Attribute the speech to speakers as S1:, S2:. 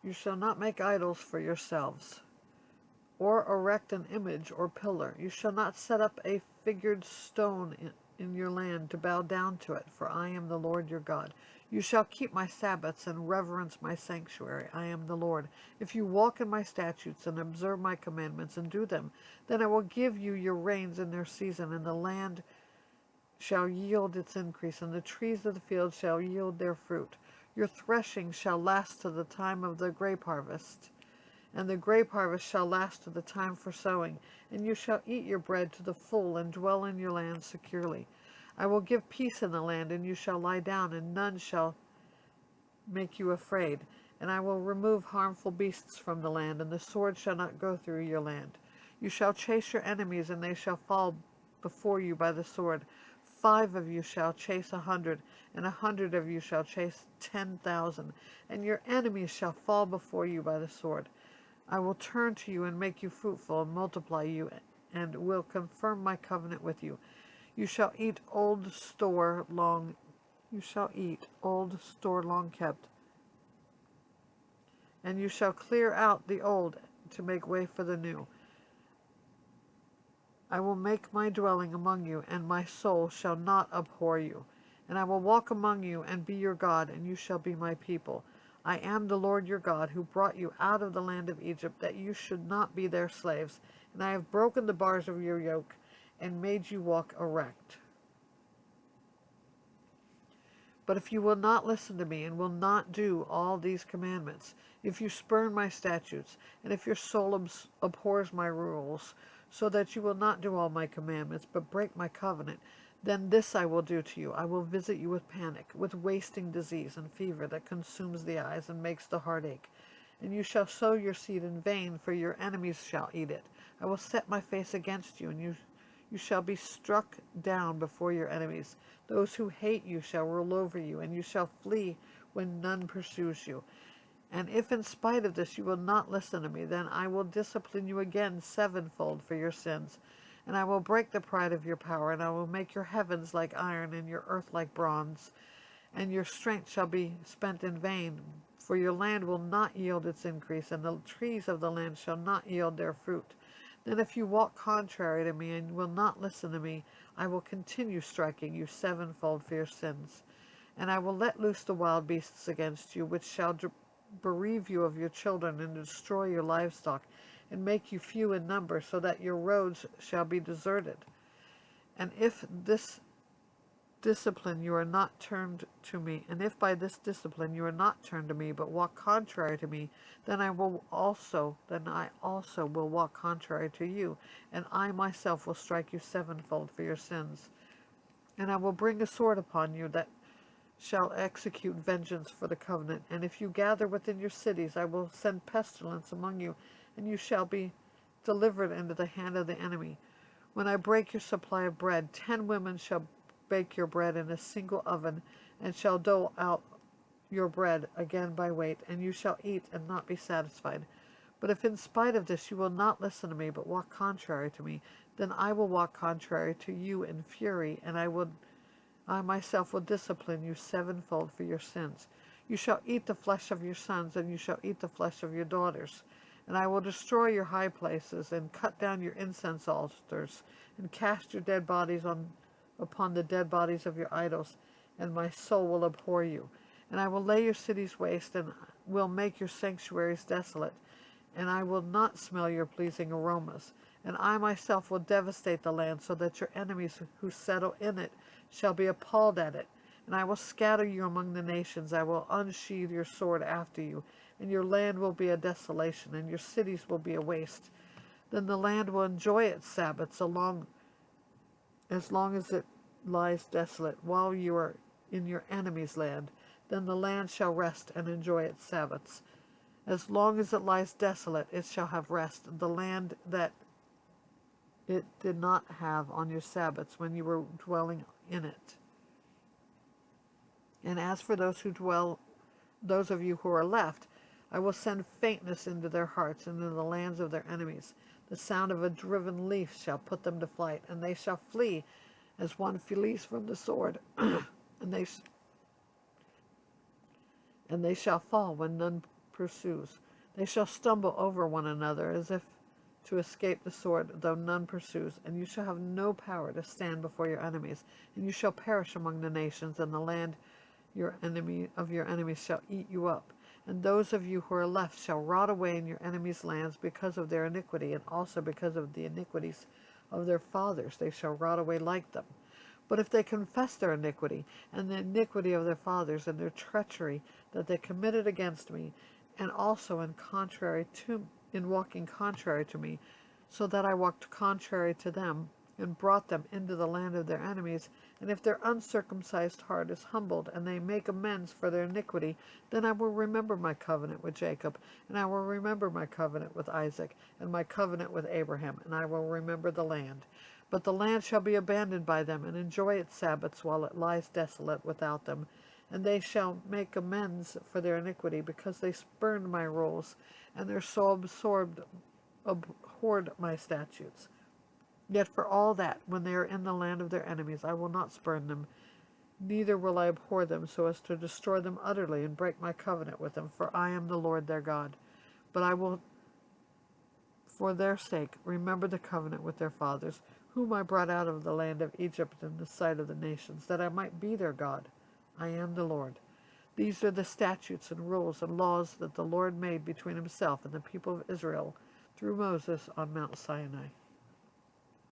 S1: You shall not make idols for yourselves, or erect an image or pillar. You shall not set up a figured stone in your land to bow down to it, for I am the Lord your God. You shall keep my Sabbaths and reverence my sanctuary. I am the Lord. If you walk in my statutes and observe my commandments and do them, then I will give you your rains in their season, and the land shall yield its increase, and the trees of the field shall yield their fruit. Your threshing shall last to the time of the grape harvest, and the grape harvest shall last to the time for sowing, and you shall eat your bread to the full, and dwell in your land securely. I will give peace in the land, and you shall lie down, and none shall make you afraid. And I will remove harmful beasts from the land, and the sword shall not go through your land. You shall chase your enemies, and they shall fall before you by the sword. 5 of you shall chase 100, and 100 of you shall chase 10,000, and your enemies shall fall before you by the sword. I will turn to you and make you fruitful and multiply you, and will confirm my covenant with you. You shall eat old store long kept, and you shall clear out the old to make way for the new. I will make my dwelling among you, and my soul shall not abhor you. And I will walk among you and be your God, and you shall be my people. I am the Lord your God, who brought you out of the land of Egypt, that you should not be their slaves. And I have broken the bars of your yoke, and made you walk erect. But if you will not listen to me, and will not do all these commandments, if you spurn my statutes, and if your soul abhors my rules, so that you will not do all my commandments, but break my covenant, then this I will do to you. I will visit you with panic, with wasting disease and fever that consumes the eyes and makes the heart ache. And you shall sow your seed in vain, for your enemies shall eat it. I will set my face against you, and you shall be struck down before your enemies. Those who hate you shall rule over you, and you shall flee when none pursues you. And if in spite of this you will not listen to me, then I will discipline you again sevenfold for your sins. And I will break the pride of your power, and I will make your heavens like iron, and your earth like bronze. And your strength shall be spent in vain, for your land will not yield its increase, and the trees of the land shall not yield their fruit. Then if you walk contrary to me and will not listen to me, I will continue striking you sevenfold for your sins. And I will let loose the wild beasts against you, which shall bereave you of your children, and destroy your livestock, and make you few in number, so that your roads shall be deserted. And if this discipline you are not turned to me, and if by this discipline you are not turned to me, but walk contrary to me, then I also will walk contrary to you, and I myself will strike you sevenfold for your sins. And I will bring a sword upon you that shall execute vengeance for the covenant. And if you gather within your cities, I will send pestilence among you, and you shall be delivered into the hand of the enemy. When I break your supply of bread, 10 women shall bake your bread in a single oven, and shall dough out your bread again by weight, and you shall eat and not be satisfied. But if in spite of this you will not listen to me, but walk contrary to me, then I will walk contrary to you in fury, and I myself will discipline you sevenfold for your sins. You shall eat the flesh of your sons, and you shall eat the flesh of your daughters. And I will destroy your high places, and cut down your incense altars, and cast your dead bodies upon the dead bodies of your idols, and my soul will abhor you. And I will lay your cities waste, and will make your sanctuaries desolate, and I will not smell your pleasing aromas. And I myself will devastate the land, so that your enemies who settle in it shall be appalled at it. And I will scatter you among the nations. I will unsheathe your sword after you, and your land will be a desolation, and your cities will be a waste. Then the land will enjoy its Sabbaths as long as it lies desolate, while you are in your enemy's land. Then the land shall rest and enjoy its Sabbaths. As long as it lies desolate, it shall have rest, the land that it did not have on your Sabbaths when you were dwelling in it. And as for those of you who are left, I will send faintness into their hearts and into the lands of their enemies. The sound of a driven leaf shall put them to flight, and they shall flee as one flees from the sword, and they shall fall when none pursues. They shall stumble over one another as if to escape the sword, though none pursues. And you shall have no power to stand before your enemies, and you shall perish among the nations, and the land your enemies shall eat you up. And those of you who are left shall rot away in your enemies' lands because of their iniquity, and also because of the iniquities of their fathers. They shall rot away like them. But if they confess their iniquity, and the iniquity of their fathers, and their treachery that they committed against me, and also in walking contrary to me, so that I walked contrary to them, and brought them into the land of their enemies, and if their uncircumcised heart is humbled, and they make amends for their iniquity, then I will remember my covenant with Jacob, and I will remember my covenant with Isaac, and my covenant with Abraham, and I will remember the land. But the land shall be abandoned by them, and enjoy its Sabbaths while it lies desolate without them. And they shall make amends for their iniquity, because they spurned my rules, and their soul abhorred my statutes. Yet for all that, when they are in the land of their enemies, I will not spurn them, neither will I abhor them so as to destroy them utterly and break my covenant with them, for I am the Lord their God. But I will, for their sake, remember the covenant with their fathers, whom I brought out of the land of Egypt in the sight of the nations, that I might be their God. I am the Lord. These are the statutes and rules and laws that the Lord made between himself and the people of Israel through Moses on Mount Sinai.